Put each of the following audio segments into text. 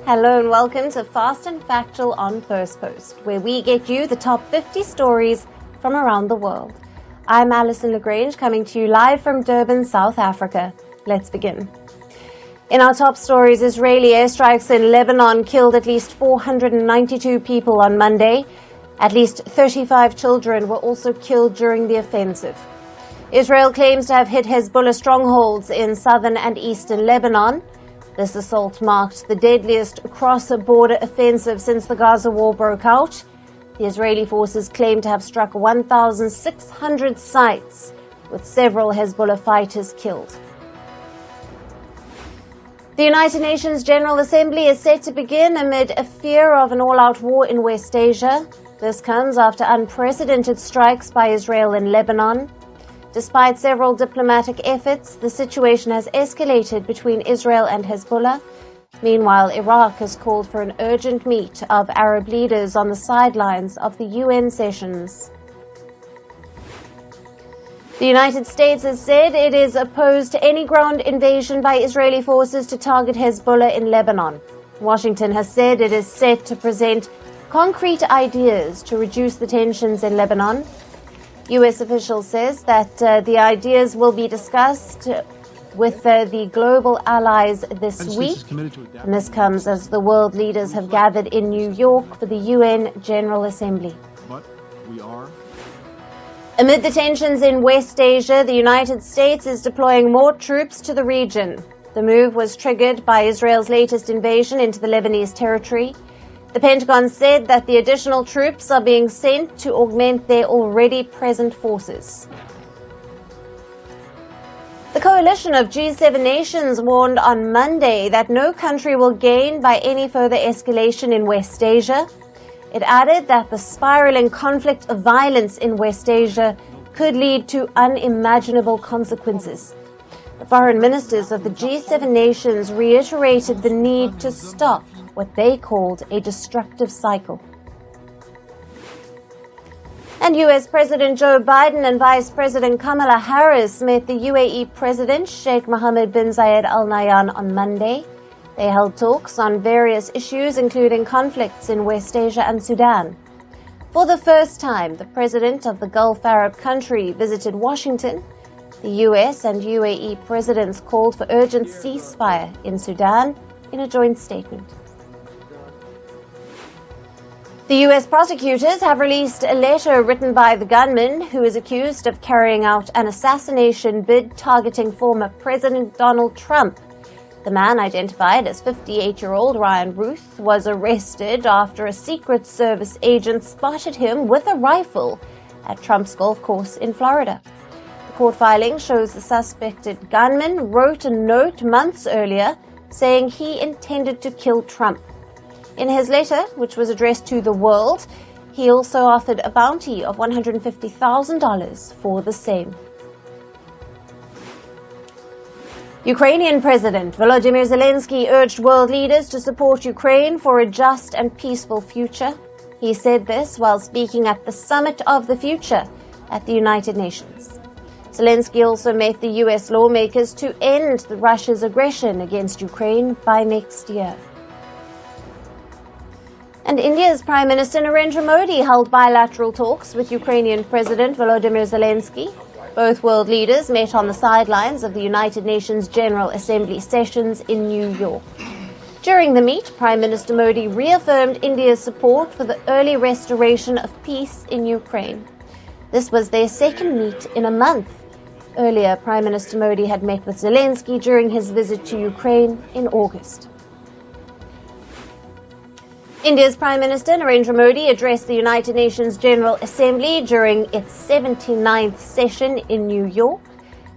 Hello and welcome to Fast and Factual on Firstpost, where we get you the top 50 stories from around the world. I'm Alison Lagrange, coming to you live from Durban, South Africa. Let's begin. In our top stories, Israeli airstrikes in Lebanon killed at least 492 people on Monday. At least 35 children were also killed during the offensive. Israel claims to have hit Hezbollah strongholds in southern and eastern Lebanon. This assault marked the deadliest cross-border offensive since the Gaza war broke out. The Israeli forces claim to have struck 1,600 sites, with several Hezbollah fighters killed. The United Nations General Assembly is set to begin amid a fear of an all-out war in West Asia. This comes after unprecedented strikes by Israel in Lebanon. Despite several diplomatic efforts, the situation has escalated between Israel and Hezbollah. Meanwhile, Iraq has called for an urgent meet of Arab leaders on the sidelines of the UN sessions. The United States has said it is opposed to any ground invasion by Israeli forces to target Hezbollah in Lebanon. Washington has said it is set to present concrete ideas to reduce the tensions in Lebanon. U.S. officials says that the ideas will be discussed with the global allies this week. And this comes as the world leaders have gathered in New York for the UN General Assembly. Amid the tensions in West Asia, the United States is deploying more troops to the region. The move was triggered by Israel's latest invasion into the Lebanese territory. The Pentagon said that the additional troops are being sent to augment their already present forces. The coalition of G7 nations warned on Monday that no country will gain by any further escalation in West Asia. It added that the spiraling conflict of violence in West Asia could lead to unimaginable consequences. The foreign ministers of the G7 nations reiterated the need to stop what they called a destructive cycle. And U.S. President Joe Biden and Vice President Kamala Harris met the UAE President Sheikh Mohammed bin Zayed Al Nahyan on Monday. They held talks on various issues, including conflicts in West Asia and Sudan. For the first time, the president of the Gulf Arab country visited Washington. The U.S. and UAE presidents called for urgent ceasefire in Sudan in a joint statement. The U.S. prosecutors have released a letter written by the gunman who is accused of carrying out an assassination bid targeting former President Donald Trump. The man, identified as 58-year-old Ryan Ruth, was arrested after a Secret Service agent spotted him with a rifle at Trump's golf course in Florida. The court filing shows the suspected gunman wrote a note months earlier saying he intended to kill Trump. In his letter, which was addressed to the world, he also offered a bounty of $150,000 for the same. Ukrainian President Volodymyr Zelensky urged world leaders to support Ukraine for a just and peaceful future. He said this while speaking at the Summit of the Future at the United Nations. Zelensky also met the U.S. lawmakers to end Russia's aggression against Ukraine by next year. And India's Prime Minister Narendra Modi held bilateral talks with Ukrainian President Volodymyr Zelensky. Both world leaders met on the sidelines of the United Nations General Assembly sessions in New York. During the meet, Prime Minister Modi reaffirmed India's support for the early restoration of peace in Ukraine. This was their second meet in a month. Earlier, Prime Minister Modi had met with Zelensky during his visit to Ukraine in August. India's Prime Minister Narendra Modi addressed the United Nations General Assembly during its 79th session in New York.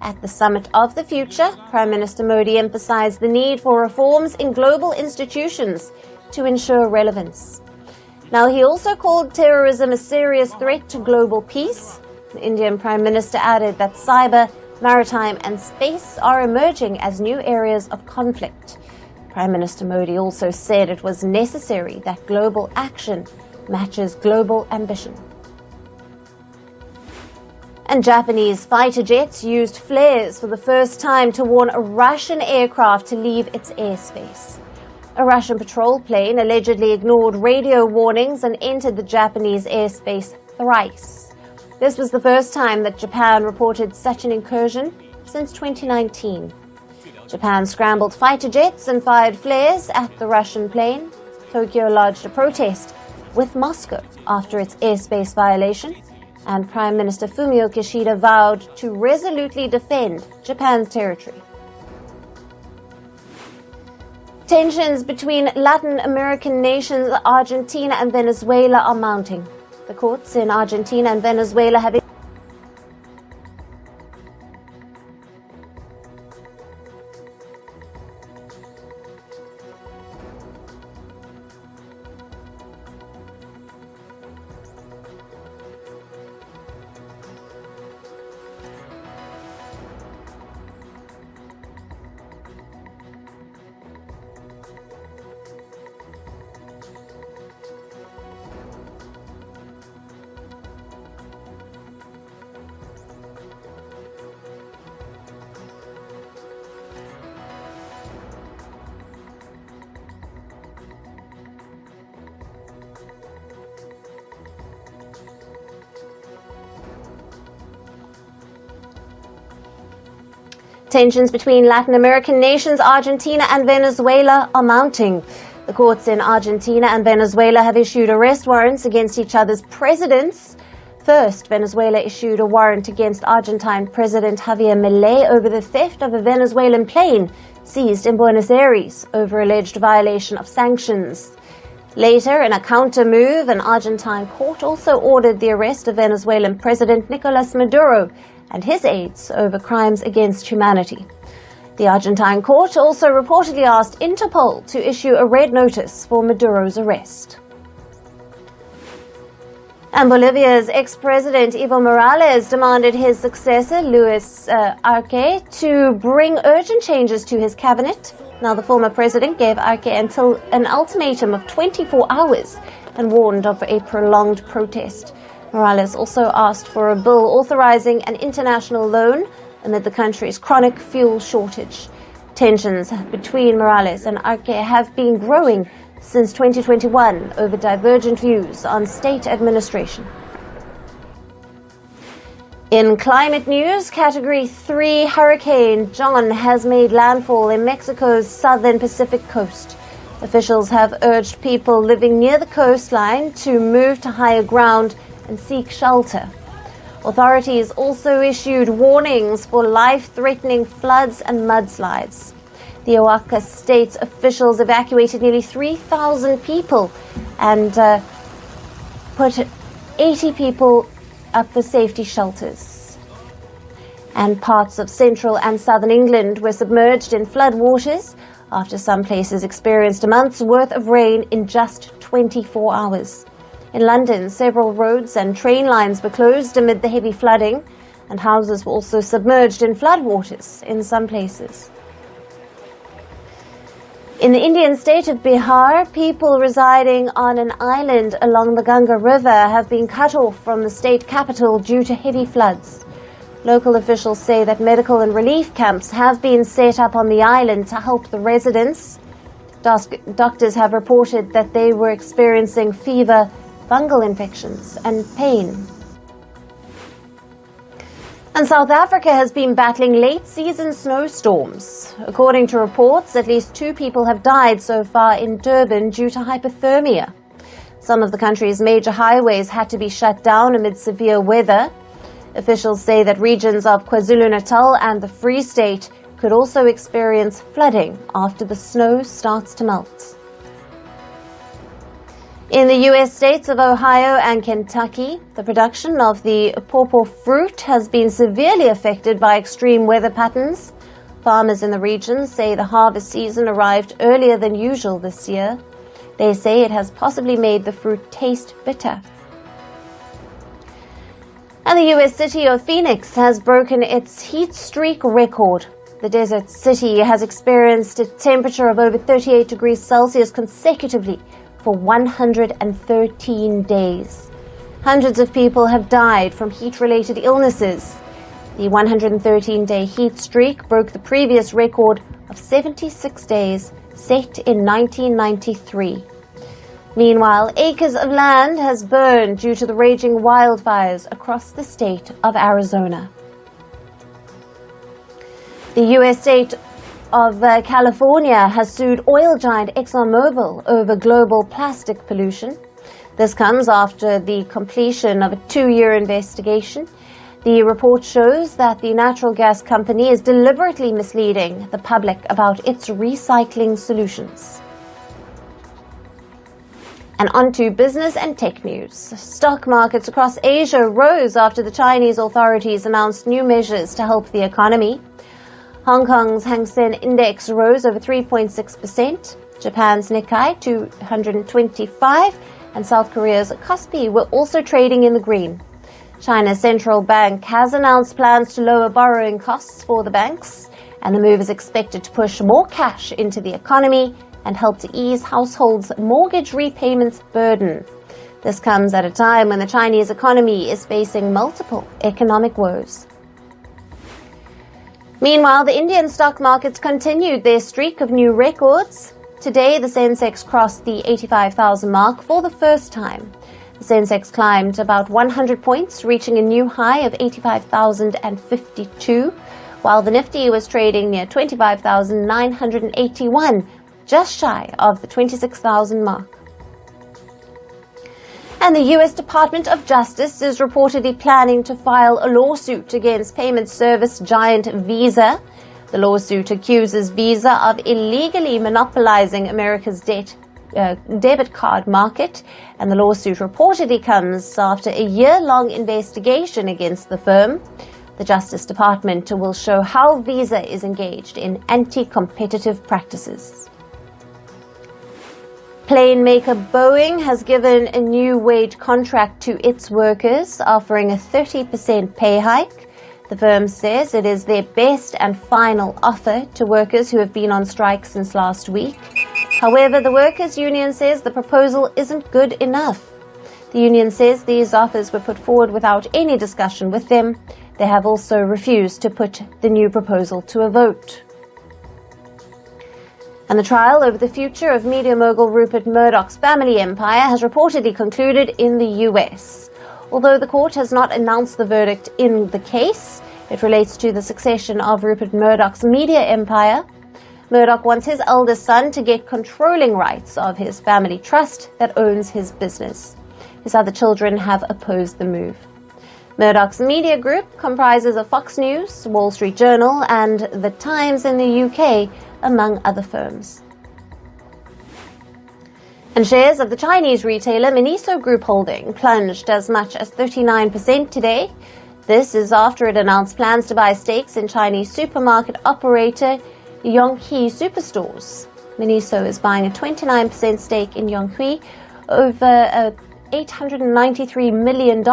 At the Summit of the Future, Prime Minister Modi emphasized the need for reforms in global institutions to ensure relevance. Now, he also called terrorism a serious threat to global peace. The Indian Prime Minister added that cyber, maritime and space are emerging as new areas of conflict. Prime Minister Modi also said it was necessary that global action matches global ambition. And Japanese fighter jets used flares for the first time to warn a Russian aircraft to leave its airspace. A Russian patrol plane allegedly ignored radio warnings and entered the Japanese airspace thrice. This was the first time that Japan reported such an incursion since 2019. Japan scrambled fighter jets and fired flares at the Russian plane. Tokyo lodged a protest with Moscow after its airspace violation, and Prime Minister Fumio Kishida vowed to resolutely defend Japan's territory. Tensions between Latin American nations Argentina and Venezuela are mounting. The courts in Argentina and Venezuela have Tensions between Latin American nations Argentina and Venezuela are mounting. The courts in Argentina and Venezuela have issued arrest warrants against each other's presidents. First, Venezuela issued a warrant against Argentine President Javier Milei over the theft of a Venezuelan plane seized in Buenos Aires over alleged violation of sanctions. Later, in a counter move, an Argentine court also ordered the arrest of Venezuelan President Nicolas Maduro and his aides over crimes against humanity. The Argentine court also reportedly asked Interpol to issue a red notice for Maduro's arrest. And Bolivia's ex-president Evo Morales demanded his successor, Luis Arce, to bring urgent changes to his cabinet. Now, the former president gave Arce until an ultimatum of 24 hours and warned of a prolonged protest. Morales also asked for a bill authorizing an international loan amid the country's chronic fuel shortage. Tensions between Morales and Arce have been growing since 2021 over divergent views on state administration. In climate news, Category 3 Hurricane John has made landfall in Mexico's southern Pacific coast. Officials have urged people living near the coastline to move to higher ground and seek shelter. Authorities also issued warnings for life-threatening floods and mudslides. The Oaxaca state's officials evacuated nearly 3,000 people and put 80 people up for safety shelters. And parts of central and southern England were submerged in flood waters after some places experienced a month's worth of rain in just 24 hours. In London, several roads and train lines were closed amid the heavy flooding, and houses were also submerged in floodwaters in some places. In the Indian state of Bihar, people residing on an island along the Ganga River have been cut off from the state capital due to heavy floods. Local officials say that medical and relief camps have been set up on the island to help the residents. Doctors have reported that they were experiencing fever, fungal infections, and pain. And South Africa has been battling late-season snowstorms. According to reports, at least 2 people have died so far in Durban due to hypothermia. Some of the country's major highways had to be shut down amid severe weather. Officials say that regions of KwaZulu-Natal and the Free State could also experience flooding after the snow starts to melt. In the U.S. states of Ohio and Kentucky, the production of the pawpaw fruit has been severely affected by extreme weather patterns. Farmers in the region say the harvest season arrived earlier than usual this year. They say it has possibly made the fruit taste bitter. And the U.S. city of Phoenix has broken its heat streak record. The desert city has experienced a temperature of over 38 degrees Celsius consecutively for 113 days. Hundreds of people have died from heat-related illnesses. The 113-day heat streak broke the previous record of 76 days set in 1993. Meanwhile, acres of land has burned due to the raging wildfires across the state of Arizona. The U.S. state of California has sued oil giant ExxonMobil over global plastic pollution. This comes after the completion of a 2-year investigation. The report shows that the natural gas company is deliberately misleading the public about its recycling solutions. And on to business and tech news. Stock markets across Asia rose after the Chinese authorities announced new measures to help the economy. Hong Kong's Hang Seng Index rose over 3.6%, Japan's Nikkei 225, and South Korea's Kospi were also trading in the green. China's central bank has announced plans to lower borrowing costs for the banks, and the move is expected to push more cash into the economy and help to ease households' mortgage repayments burden. This comes at a time when the Chinese economy is facing multiple economic woes. Meanwhile, the Indian stock markets continued their streak of new records. Today, the Sensex crossed the 85,000 mark for the first time. The Sensex climbed about 100 points, reaching a new high of 85,052, while the Nifty was trading near 25,981, just shy of the 26,000 mark. And the U.S. Department of Justice is reportedly planning to file a lawsuit against payment service giant Visa. The lawsuit accuses Visa of illegally monopolizing America's debit card market, and the lawsuit reportedly comes after a year-long investigation against the firm. The Justice Department will show how Visa is engaged in anti-competitive practices. Plane maker Boeing has given a new wage contract to its workers, offering a 30% pay hike. The firm says it is their best and final offer to workers who have been on strike since last week. However, the workers' union says the proposal isn't good enough. The union says these offers were put forward without any discussion with them. They have also refused to put the new proposal to a vote. And the trial over the future of media mogul Rupert Murdoch's family empire has reportedly concluded in the US. Although the court has not announced the verdict in the case, it relates to the succession of Rupert Murdoch's media empire. Murdoch wants his eldest son to get controlling rights of his family trust that owns his business. His other children have opposed the move. Murdoch's media group comprises of Fox News, Wall Street Journal, and The Times in the UK, among other firms. And shares of the Chinese retailer Miniso Group Holding plunged as much as 39% today. This is after it announced plans to buy stakes in Chinese supermarket operator Yonghe Superstores. Miniso is buying a 29% stake in Yonghe over $893 million.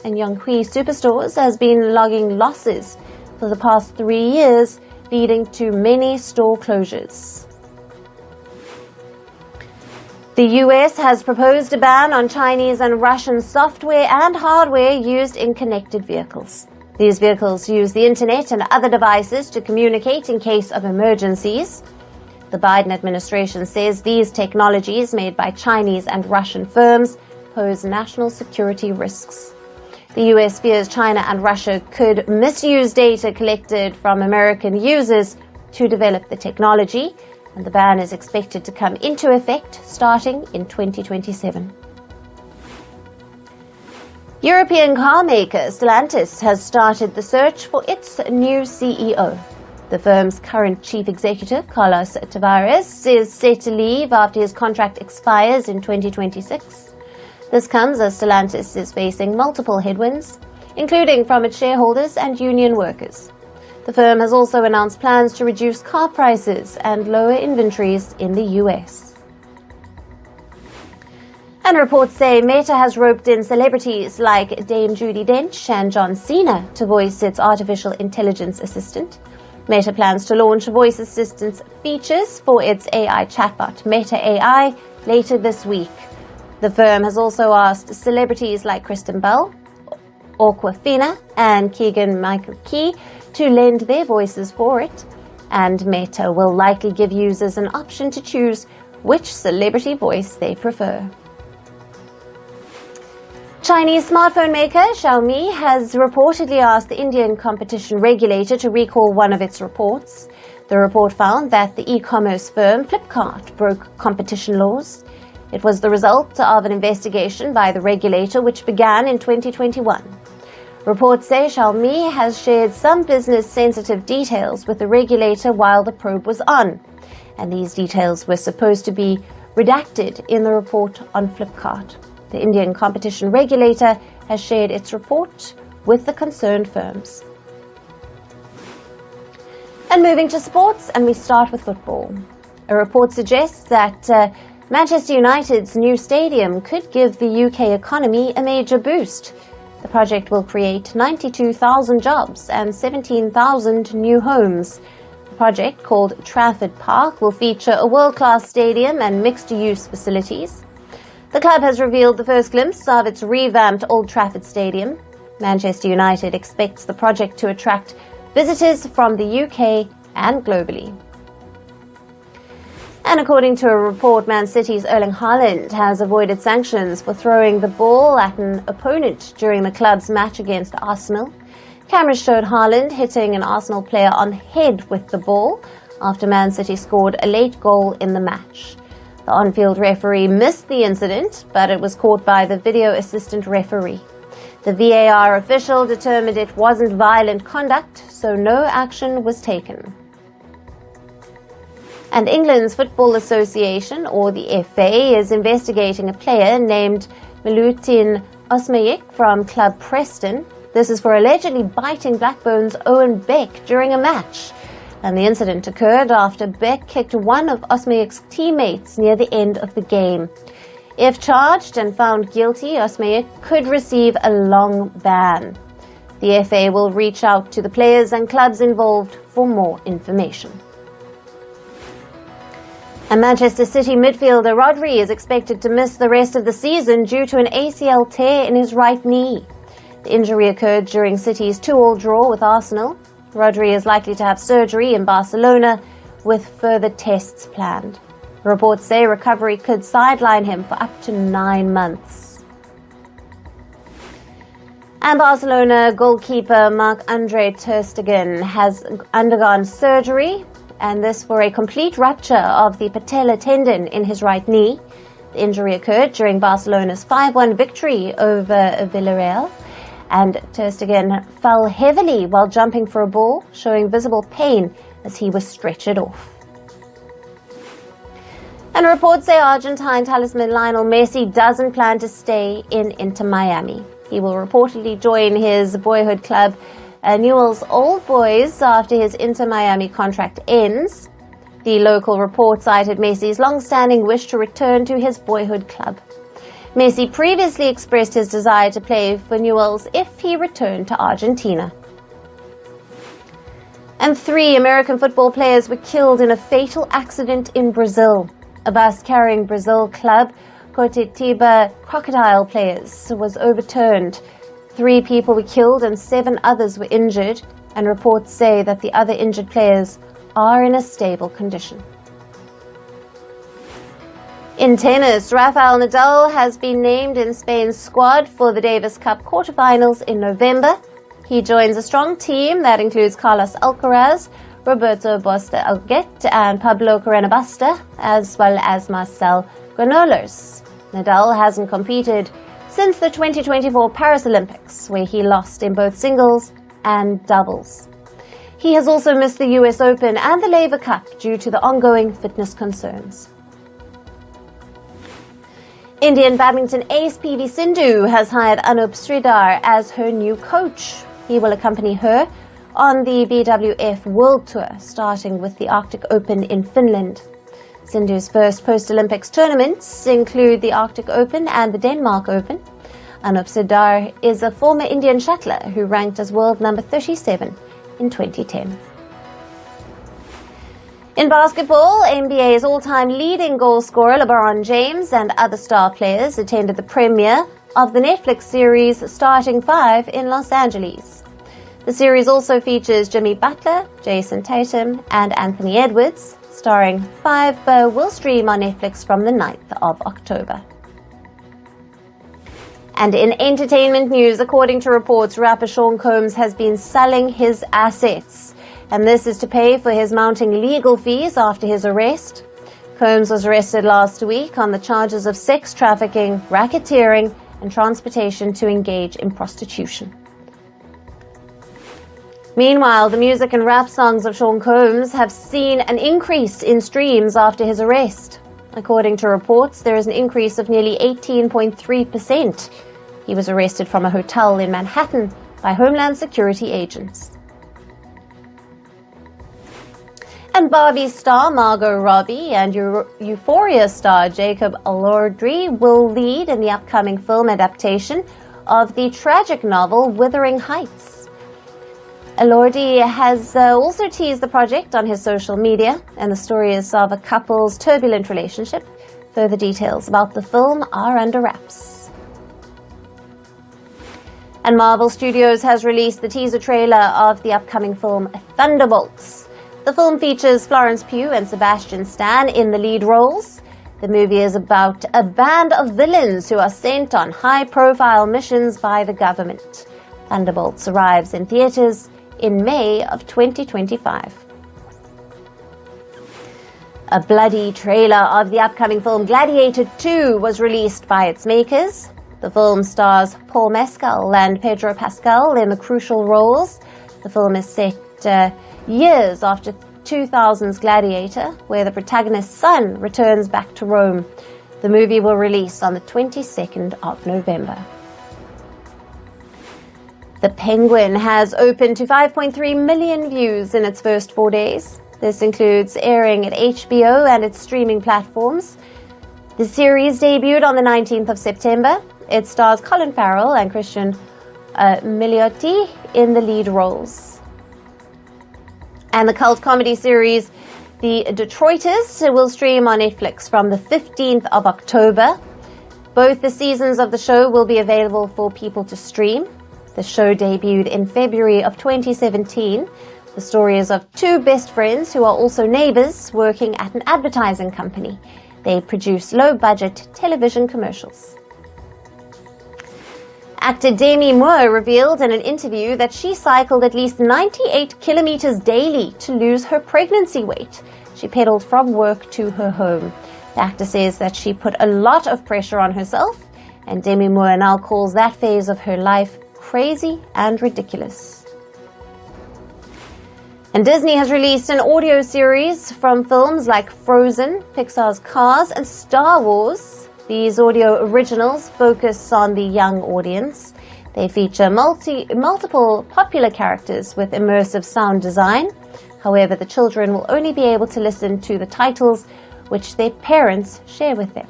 And Yonghe Superstores has been logging losses for the past 3 years, leading to many store closures. The US has proposed a ban on Chinese and Russian software and hardware used in connected vehicles. These vehicles use the internet and other devices to communicate in case of emergencies. The Biden administration says these technologies made by Chinese and Russian firms pose national security risks. The US fears China and Russia could misuse data collected from American users to develop the technology, and the ban is expected to come into effect starting in 2027. European car maker Stellantis has started the search for its new CEO. The firm's current chief executive, Carlos Tavares, is set to leave after his contract expires in 2026. This comes as Stellantis is facing multiple headwinds, including from its shareholders and union workers. The firm has also announced plans to reduce car prices and lower inventories in the US. And reports say Meta has roped in celebrities like Dame Judi Dench and John Cena to voice its artificial intelligence assistant. Meta plans to launch voice assistance features for its AI chatbot, Meta AI, later this week. The firm has also asked celebrities like Kristen Bell, Awkwafina, and Keegan-Michael Key to lend their voices for it. and Meta will likely give users an option to choose which celebrity voice they prefer. Chinese smartphone maker Xiaomi has reportedly asked the Indian competition regulator to recall one of its reports. The report found that the e-commerce firm Flipkart broke competition laws. It was the result of an investigation by the regulator which began in 2021. Reports say Xiaomi has shared some business-sensitive details with the regulator while the probe was on, and these details were supposed to be redacted in the report on Flipkart. The Indian competition regulator has shared its report with the concerned firms. And moving to sports, and we start with football. A report suggests that Manchester United's new stadium could give the UK economy a major boost. The project will create 92,000 jobs and 17,000 new homes. The project, called Trafford Park, will feature a world-class stadium and mixed-use facilities. The club has revealed the first glimpse of its revamped Old Trafford Stadium. Manchester United expects the project to attract visitors from the UK and globally. And according to a report, Man City's Erling Haaland has avoided sanctions for throwing the ball at an opponent during the club's match against Arsenal. Cameras showed Haaland hitting an Arsenal player on head with the ball after Man City scored a late goal in the match. The on-field referee missed the incident, but it was caught by the video assistant referee. The VAR official determined it wasn't violent conduct, so no action was taken. And England's Football Association, or the FA, is investigating a player named Milutin Osmayek from Club Preston. This is for allegedly biting Blackburn's Owen Beck during a match. And the incident occurred after Beck kicked one of Osmayek's teammates near the end of the game. If charged and found guilty, Osmayek could receive a long ban. The FA will reach out to the players and clubs involved for more information. And Manchester City midfielder Rodri is expected to miss the rest of the season due to an ACL tear in his right knee. The injury occurred during City's 2-2 draw with Arsenal. Rodri is likely to have surgery in Barcelona with further tests planned. Reports say recovery could sideline him for up to 9 months. And Barcelona goalkeeper Marc-Andre ter Stegen has undergone surgery, and this for a complete rupture of the patella tendon in his right knee. The injury occurred during Barcelona's 5-1 victory over Villarreal. And ter Stegen fell heavily while jumping for a ball, showing visible pain as he was stretchered off. And reports say Argentine talisman Lionel Messi doesn't plan to stay in Inter Miami. He will reportedly join his boyhood club, Newell's Old Boys, after his Inter Miami contract ends. The local report cited Messi's long-standing wish to return to his boyhood club. Messi previously expressed his desire to play for Newell's if he returned to Argentina. And 3 American football players were killed in a fatal accident in Brazil. A bus carrying Brazil club Coritiba Crocodile players was overturned. 3 people were killed and 7 others were injured, and reports say that the other injured players are in a stable condition. In tennis, Rafael Nadal has been named in Spain's squad for the Davis Cup quarterfinals in November. He joins a strong team that includes Carlos Alcaraz, Roberto Bautista Agut, and Pablo Carreño Busta, as well as Marcel Granollers. Nadal hasn't competed since the 2024 Paris Olympics, where he lost in both singles and doubles. He has also missed the US Open and the Laver Cup due to the ongoing fitness concerns. Indian badminton ace PV Sindhu has hired Anup Sridhar as her new coach. He will accompany her on the BWF World Tour, starting with the Arctic Open in Finland. Sindhu's first post-Olympics tournaments include the Arctic Open and the Denmark Open. Anup Sridhar is a former Indian shuttler who ranked as world number 37 in 2010. In basketball, NBA's all-time leading goal scorer LeBron James and other star players attended the premiere of the Netflix series Starting Five in Los Angeles. The series also features Jimmy Butler, Jason Tatum, and Anthony Edwards, starring 5, will stream on Netflix from the 9th of October. And in entertainment news, according to reports, rapper Sean Combs has been selling his assets, and this is to pay for his mounting legal fees after his arrest. Combs was arrested last week on the charges of sex trafficking, racketeering, and transportation to engage in prostitution. Meanwhile, the music and rap songs of Sean Combs have seen an increase in streams after his arrest. According to reports, there is an increase of nearly 18.3%. He was arrested from a hotel in Manhattan by Homeland Security agents. And Barbie star Margot Robbie and Euphoria star Jacob Elordi will lead in the upcoming film adaptation of the tragic novel Wuthering Heights. Elordi has also teased the project on his social media, and the story is of a couple's turbulent relationship. Further details about the film are under wraps. And Marvel Studios has released the teaser trailer of the upcoming film Thunderbolts. The film features Florence Pugh and Sebastian Stan in the lead roles. The movie is about a band of villains who are sent on high-profile missions by the government. Thunderbolts arrives in theaters in May of 2025. A bloody trailer of the upcoming film Gladiator 2 was released by its makers. The film stars Paul Mescal and Pedro Pascal in the crucial roles. The film is set years after 2000's Gladiator, where the protagonist's son returns back to Rome. The movie will release on the 22nd of November. The Penguin has opened to 5.3 million views in its first 4 days. This includes airing at HBO and its streaming platforms. The series debuted on the 19th of September. It stars Colin Farrell and Christian Milioti in the lead roles. And the cult comedy series The Detroiters will stream on Netflix from the 15th of October. Both the seasons of the show will be available for people to stream. The show debuted in February of 2017. The story is of 2 best friends who are also neighbors working at an advertising company. They produce low-budget television commercials. Actor Demi Moore revealed in an interview that she cycled at least 98 kilometers daily to lose her pregnancy weight. She pedaled from work to her home. The actor says that she put a lot of pressure on herself, and Demi Moore now calls that phase of her life crazy and ridiculous. And Disney has released an audio series from films like Frozen, Pixar's Cars, and Star Wars. These audio originals focus on the young audience. They feature multiple popular characters with immersive sound design. However, the children will only be able to listen to the titles which their parents share with them.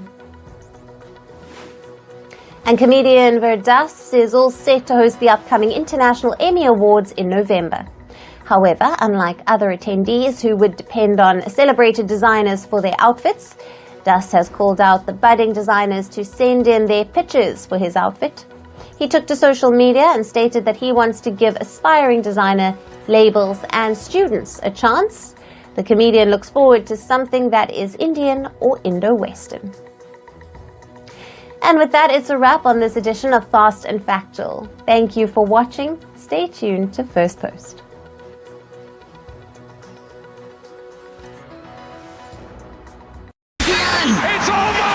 And comedian Verdas is all set to host the upcoming International Emmy Awards in November. However, unlike other attendees who would depend on celebrated designers for their outfits, Dust has called out the budding designers to send in their pictures for his outfit. He took to social media and stated that he wants to give aspiring designer, labels, and students a chance. The comedian looks forward to something that is Indian or Indo-Western. And with that, it's a wrap on this edition of Fast and Factual. Thank you for watching. Stay tuned to Firstpost. It's over!